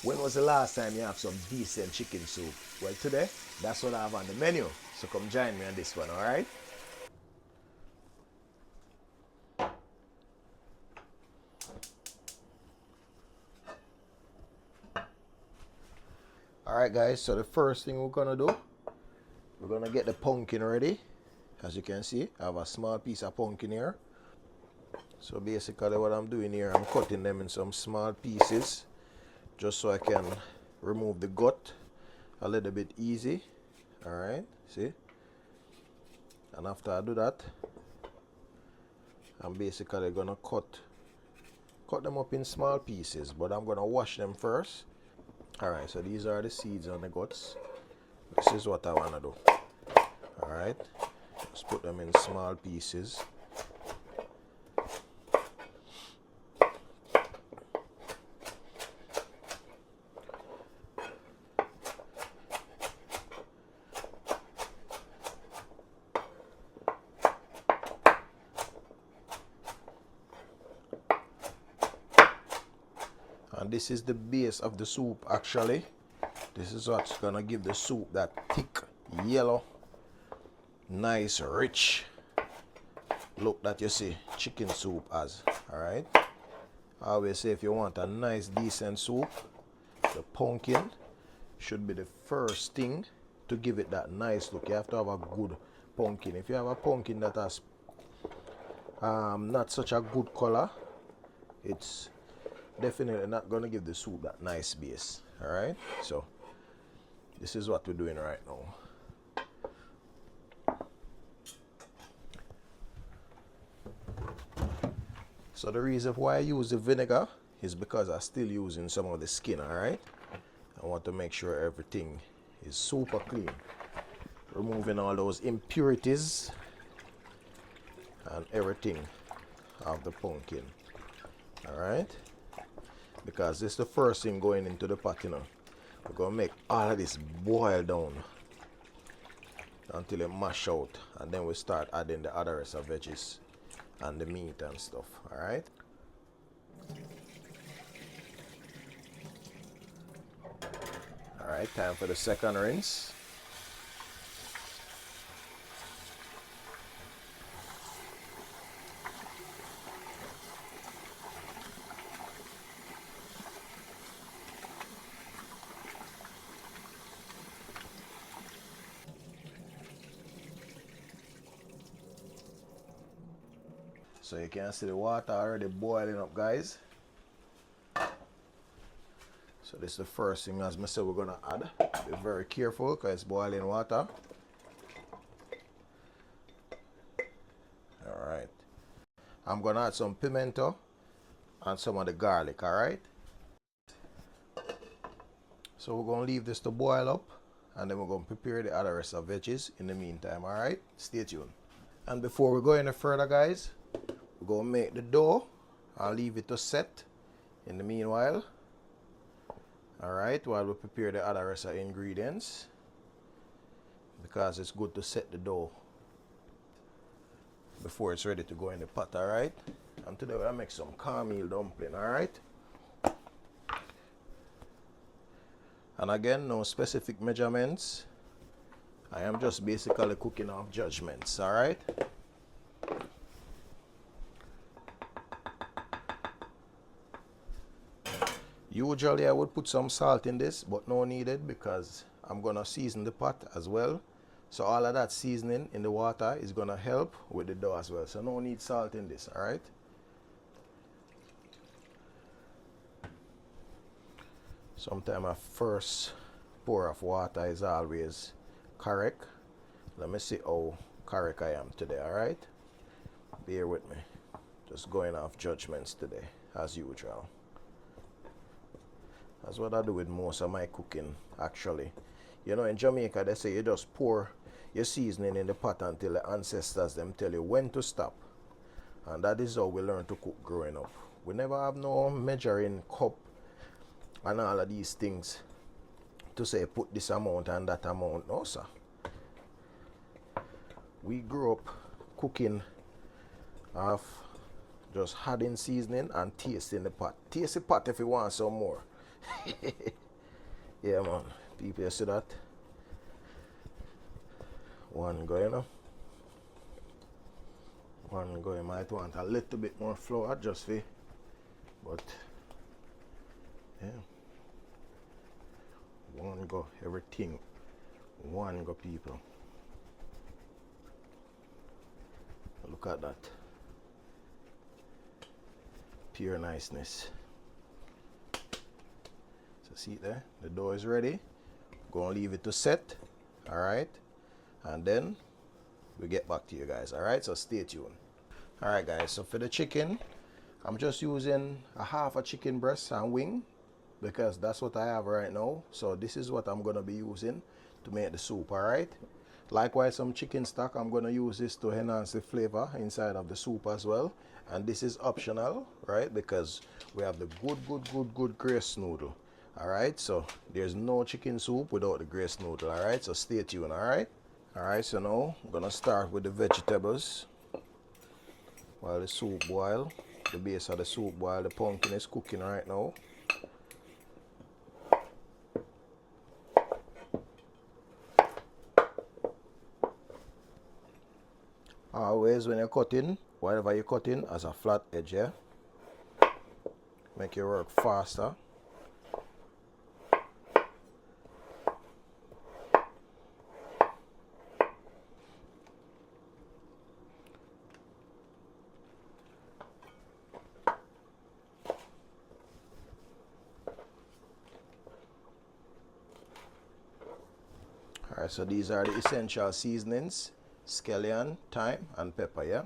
When was the last time you have some decent chicken soup? Well, today, that's what I have on the menu. So come join me on this one, alright? Alright guys, so the first thing we're gonna do, we're gonna get the pumpkin ready. As you can see, I have a small piece of pumpkin here. So basically what I'm doing here, I'm cutting them in some small pieces just so I can remove the gut a little bit easy. Alright, see? And after I do that, I'm basically gonna cut them up in small pieces, but I'm gonna wash them first. Alright, so these are the seeds on the guts. This is what I wanna do. Alright, just put them in small pieces. And this is the base of the soup actually. This is what's gonna give the soup that thick, yellow, nice, rich look that you see chicken soup has. Alright. I always say if you want a nice decent soup, the pumpkin should be the first thing to give it that nice look. You have to have a good pumpkin. If you have a pumpkin that has not such a good color, it's definitely not gonna give the soup that nice base. Alright, so this is what we're doing right now. So the reason why I use the vinegar is because I'm still using some of the skin. Alright, I want to make sure everything is super clean, removing all those impurities and everything of the pumpkin. Alright, because this is the first thing going into the pot, you know. We're going to make all of this boil down until it mash out, and then we start adding the other rest of veggies and the meat and stuff. Alright, alright, time for the second rinse. So you can see the water already boiling up, guys. So this is the first thing, as I said, we're gonna add. Be very careful because it's boiling water. Alright, I'm gonna add some pimento and some of the garlic. Alright, so we're gonna leave this to boil up, and then we're gonna prepare the other rest of veggies in the meantime. Alright, stay tuned. And before we go any further, guys, we're going to make the dough. I'll leave it to set in the meanwhile. Alright, while we prepare the other rest of ingredients, because it's good to set the dough before it's ready to go in the pot. Alright, and today we'll make some cornmeal dumpling. Alright, and again, no specific measurements. I am just basically cooking off judgments. Alright, usually I would put some salt in this, but no needed because I'm gonna season the pot as well. So all of that seasoning in the water is gonna help with the dough as well. So no need salt in this. Alright, sometimes a first pour of water is always correct. Let me see how correct I am today. Alright, bear with me, just going off judgments today as usual. That's what I do with most of my cooking actually. You know, in Jamaica they say you just pour your seasoning in the pot until the ancestors them tell you when to stop. And that is how we learn to cook growing up. We never have no measuring cup and all of these things to say put this amount and that amount. No sir. We grew up cooking off just adding seasoning and tasting the pot. Taste the pot if you want some more. Yeah, man. People, you see that? One go, you know. One go, you might want a little bit more flour just for, but yeah. One go, everything. One go, people. Look at that. Pure niceness. So see it there? The dough is ready. Gonna leave it to set. Alright. And then we get back to you guys. Alright, so stay tuned. Alright guys, so for the chicken, I'm just using a half a chicken breast and wing because that's what I have right now. So this is what I'm gonna be using to make the soup. Alright. Likewise, some chicken stock, I'm going to use this to enhance the flavor inside of the soup as well. And this is optional, right? Because we have the good grace noodle. All right, so there's no chicken soup without the grace noodle. All right, so stay tuned. All right. All right, so now I'm going to start with the vegetables while the soup boil. The base of the soup boil. The pumpkin is cooking right now. Always when you're cutting, whatever you're cutting as a flat edge, yeah? Make your work faster. Alright, so these are the essential seasonings: scallion, thyme, and pepper, yeah?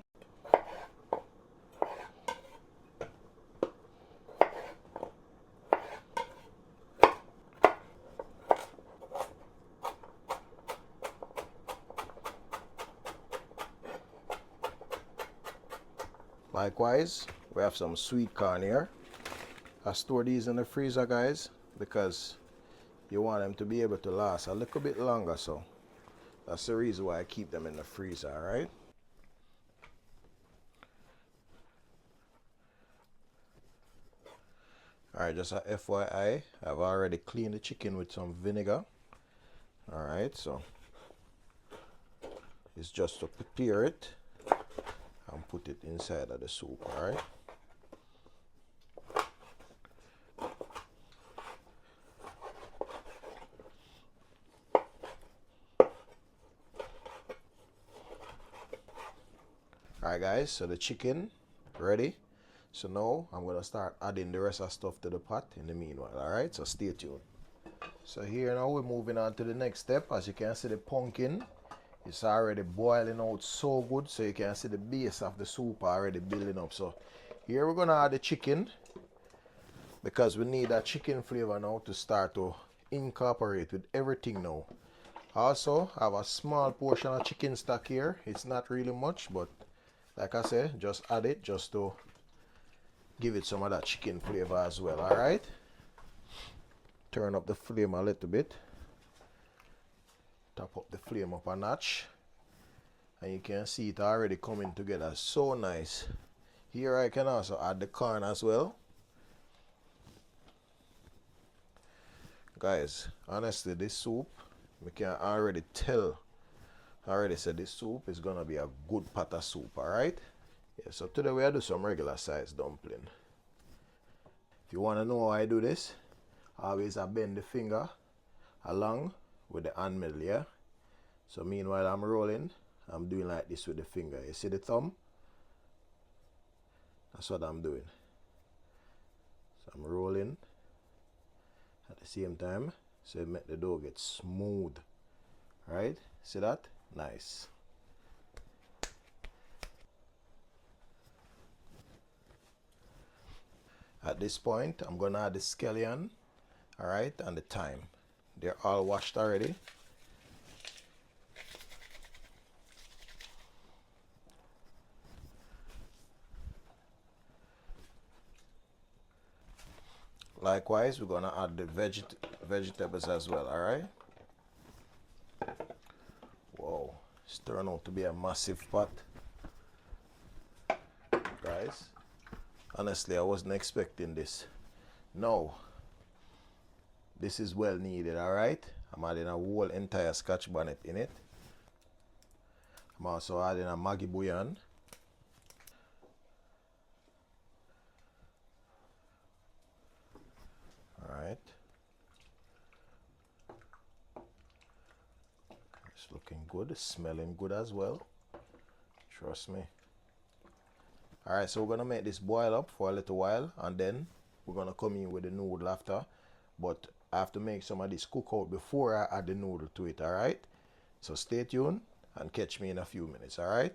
Likewise, we have some sweet corn here. I store these in the freezer, guys, because you want them to be able to last a little bit longer, so that's the reason why I keep them in the freezer. All right. All right, just a FYI, I've already cleaned the chicken with some vinegar. All right, so it's just to prepare it and put it inside of the soup. All right. Alright guys, so the chicken ready. So now I'm gonna start adding the rest of stuff to the pot in the meanwhile. Alright, so stay tuned. So here now we're moving on to the next step. As you can see, the pumpkin is already boiling out so good, so you can see the base of the soup already building up. So here we're gonna add the chicken because we need that chicken flavor now to start to incorporate with everything now. Also, I have a small portion of chicken stock here. It's not really much, but like I said, just add it just to give it some of that chicken flavor as well. All right. Turn up the flame a little bit. Top up the flame up a notch. And you can see it already coming together so nice. Here I can also add the corn as well. Guys, honestly, this soup, we can already tell. I already said this soup is gonna be a good pot of soup. All right. Yeah, so today we are do some regular size dumpling. If you want to know how I do this, always I bend the finger along with the hand middle, yeah? So meanwhile I'm rolling, I'm doing like this with the finger. You see the thumb? That's what I'm doing. So I'm rolling at the same time, so it make the dough get smooth. Right? See that? Nice. At this point, I'm gonna add the scallion, all right, and the thyme. They're all washed already. Likewise, we're gonna add the vegetables as well, all right? Whoa, it's turned out to be a massive pot, guys. Honestly, I wasn't expecting this. Now, This is well needed, all right? I'm adding a whole entire scotch bonnet in it. I'm also adding a Maggi bouillon. All right. It's looking good. It's smelling good as well. Trust me. All right, so we're gonna make this boil up for a little while, and then we're gonna come in with the noodle after. But I have to make some of this cook out before I add the noodle to it. All right. So stay tuned and catch me in a few minutes. All right.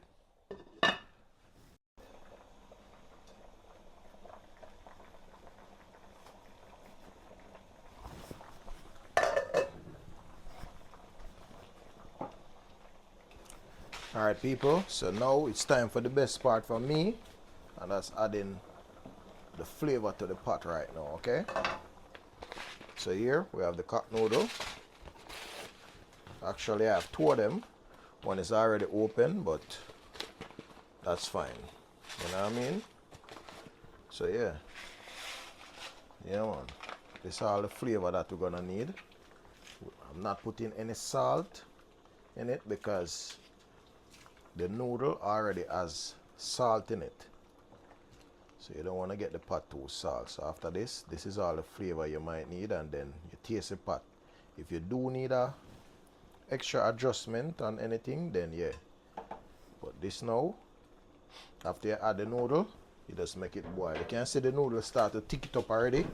All right, people. So now it's time for the best part for me, and that's adding the flavor to the pot right now. Okay. So here we have the cup noodle. Actually, I have two of them. One is already open, but that's fine. You know what I mean? So yeah. Yeah, man. This is all the flavor that we're gonna need. I'm not putting any salt in it because the noodle already has salt in it. So you don't want to get the pot too salt. So after this is all the flavor you might need, and then you taste the pot. If you do need a extra adjustment on anything, then yeah. But this now, after you add the noodle, you just make it boil. You can see the noodle start to tick it up already.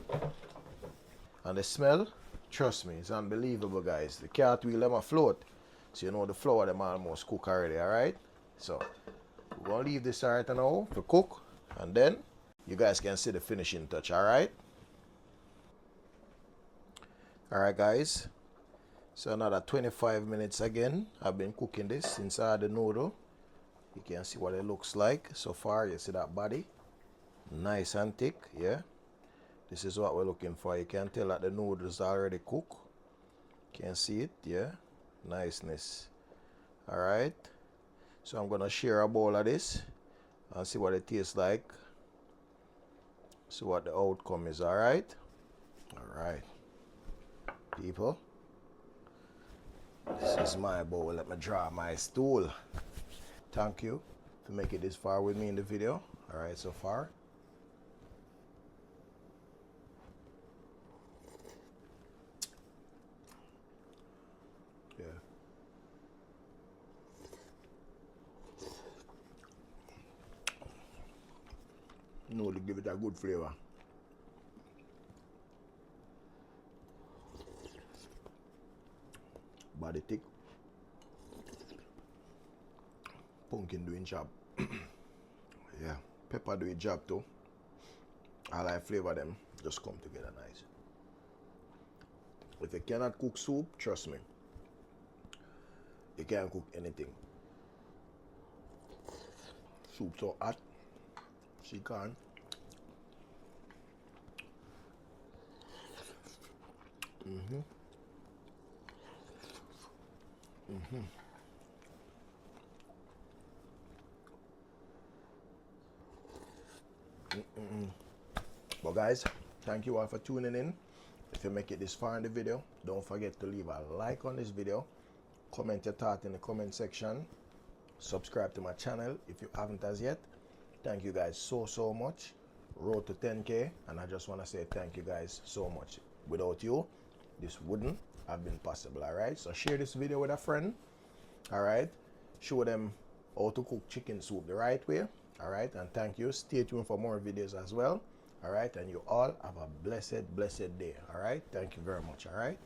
And the smell, trust me, it's unbelievable, guys. The cartwheel them afloat. So you know the flour them almost cook already, alright? So we're gonna leave this right now to cook, and then you guys can see the finishing touch, alright? Alright, guys. So another 25 minutes again. I've been cooking this since I had the noodle. You can see what it looks like so far. You see that body? Nice and thick, yeah. This is what we're looking for. You can tell that the noodles already cooked. Can see it, yeah. Niceness. Alright. So I'm gonna share a bowl of this and see what it tastes like. See what the outcome is, alright? Alright. People. This is my bowl. Let me draw my stool. Thank you for making it this far with me in the video. Alright, so far. Yeah. Noodle give it a good flavor. Body thick. Pumpkin doing job. Yeah. Pepper doing job too. I like flavor them. Just come together nice. If you cannot cook soup, trust me, you can't cook anything. Soup so hot. She can't. But guys, thank you all for tuning in. If you make it this far in the video, don't forget to leave a like on this video, comment your thought in the comment section, subscribe to my channel if you haven't as yet. Thank you guys so much. Road to 10K, and I just want to say thank you guys so much. Without you, this wouldn't have been possible. Alright, so share this video with a friend. Alright, show them how to cook chicken soup the right way. Alright, and thank you. Stay tuned for more videos as well. Alright, and you all have a blessed day. Alright, thank you very much. Alright.